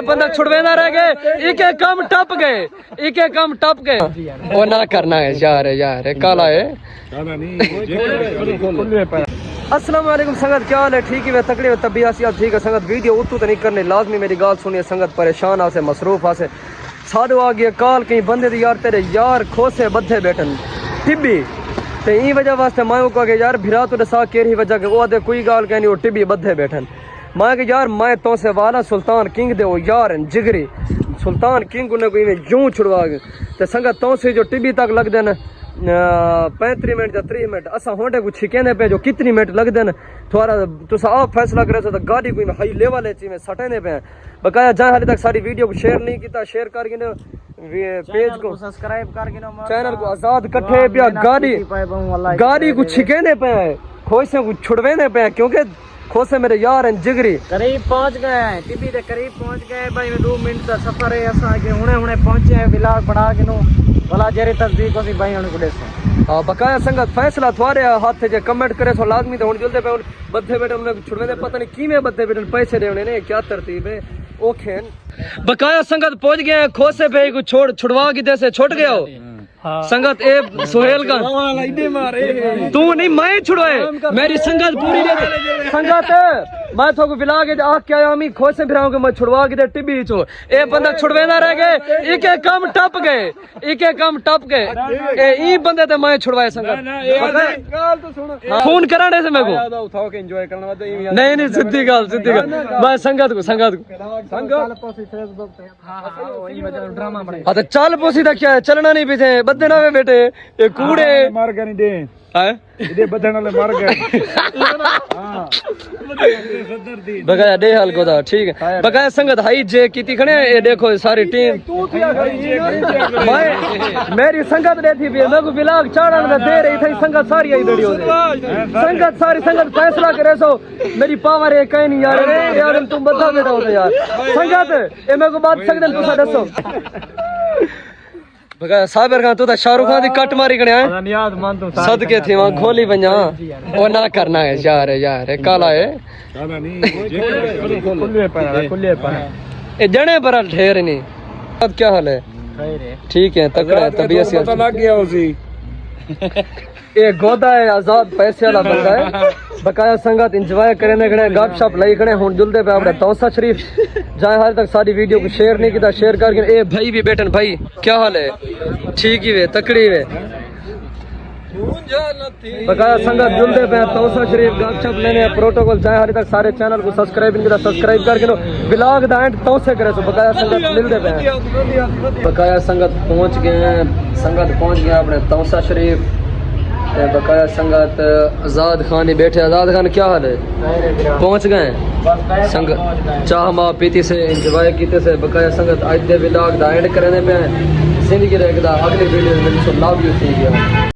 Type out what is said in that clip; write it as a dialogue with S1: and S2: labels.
S1: बंदा छुड़वेना रह गए, एक एक कम टप गए, एक एक कम टप गए। वो ना करना है यार काला है। अस्सलाम वालेकुम संगत, क्या हाल है? ठीक है तकड़ी है तबियत ठीक है संगत। वीडियो उतू तो नहीं करनी लाजमी, मेरी गाल सुनिए संगत। परेशान आसे मसरूफ आसे साडो आ गया काल कहीं बंदे दी यार तेरे यार खोसे बद्धे बैठन टिब्बी ते ई वजह वास्ते मायो को के यार भिरा तो सा केरी वजह के वो दे कोई गाल कहनी वो टिब्बी बद्धे बैठन। मैं के यार मैं तो से वाला सुल्तान किंग दे वो यार जिगरी सुल्तान किंग ने कोई में जूं छुड़वा के ते संगत तो से जो टिब्बी तक लग देन 35 मिनट या 30 मिनट असा होंडे को छिकेने पे जो कितनी मिनट लग देन थोड़ा तुसा आप फैसला करे तो गाड़ी कोई हाई लेवल है सटने पे बकाया जहाँ हाले तक सारी वीडियो को शेयर नहीं किया शेयर करके पेज को
S2: सब्सक्राइब करके
S1: चैनल को आजाद कट्ठे पे गाड़ी को छिकेने पे खोसे को छुड़वेने पे क्योंकि खोसे मेरे यार हैं जिगरी
S2: करीब पहुंच गए हैं टिब्बी दे करीब पहुंच गए भाई। 2 मिनट का सफर है असा के हुने पहुंचे हैं व्लॉग बना के नो भला जरे तस्दीक होसी भाई उन को देसो
S1: बकाया संगत फैसला थोड़े हाथ जे कमेंट करे सो लाजमी तो हुन जल्दी पे बद्धे बेटे उन्हें छुड़वे दे पता नहीं कीमे बद्धे बेटे पैसे देने ने क्या तरतीब है ओखेन। बकाया संगत पहुंच गए हैं खोसे पे को छुड़वा की दे से छूट गया हो संगत ए सुहेल का तू नहीं मैं छुड़वाए मेरी संगत पूरी दे संगत मैं तो को बिला के आ क्या आमी खोसे फिराऊं के मैं छुड़वा के दे टिब्बी चो ए बंदा छुड़वेना रह गए एक एक कम टप गए एक एक कम टप गए ए ई बंदे ते मैं छुड़वाए संगत गाल तो सुन फोन कराने से मेरे को उठाओ के एंजॉय करना नहीं सिद्धी गाल मैं संगत को
S2: ड्रामा बने
S1: हाँ तो चल पोसी तक क्या है चलना नहीं पीछे बदे ना बेटे ये कूड़े
S3: मार गए नहीं दे इधे बदन वाले मार गए
S1: बकाया डे हाल को था ठीक है बकाया संगत हाई जे कीती खड़े ये देखो सारी टीम मैं मेरी संगत रहती भी मैं को बिलाग चाड़न दे रही थी संगत सारी आई वीडियो संगत सारी संगत फैसला करे सो मेरी पावर है कहीं नहीं यार तुम बता बेटा हो यार संगत ये मेरे को बात सकदन तुसा दसो बगा साबर खान तो शाहरुख खान दी कट मारी गणया
S2: याद मान तू
S1: सदके थी वहां खोली बन्या ओ ना करना है यार काला है
S3: काला नहीं खुले पर
S1: ए जने पर ठहर नहीं अब क्या हाल है ठीक है तकड़ा है तबीयत से
S3: पता लग गया उसी
S1: ये गोदा है आजाद पैसे वाला बंदा है बकाया संगत एंजॉय करने खड़े गप शप लई खड़े हुन जुलदे पे अपने तौसा शरीफ जहाँ हाल तक सारी वीडियो को शेयर नहीं किया शेयर करके ए भाई भी बैठन भाई क्या हाल है ठीक ही वे तकड़ी वे बकाया संगत जुलदे पे तौसा शरीफ गप शप लेने प्रोटोकॉल जहाँ हाल तक सारे चैनल को सब्सक्राइब नहीं किया सब्सक्राइब करके नो ब्लॉग दा एंड तौसे करे सो बकाया संगत मिलदे पे बकाया संगत पहुंच गए अपने तौसा शरीफ बकाया संगत आजाद खान ही बैठे। आजाद खान क्या हाल है पहुंच गए संगत चाह माँ पीती से एंजॉय कीते से बकाया संगत आज दे व्लॉग दा एंड करने पे जिंदगी रखदा अगली वीडियो में लव यू थी गया।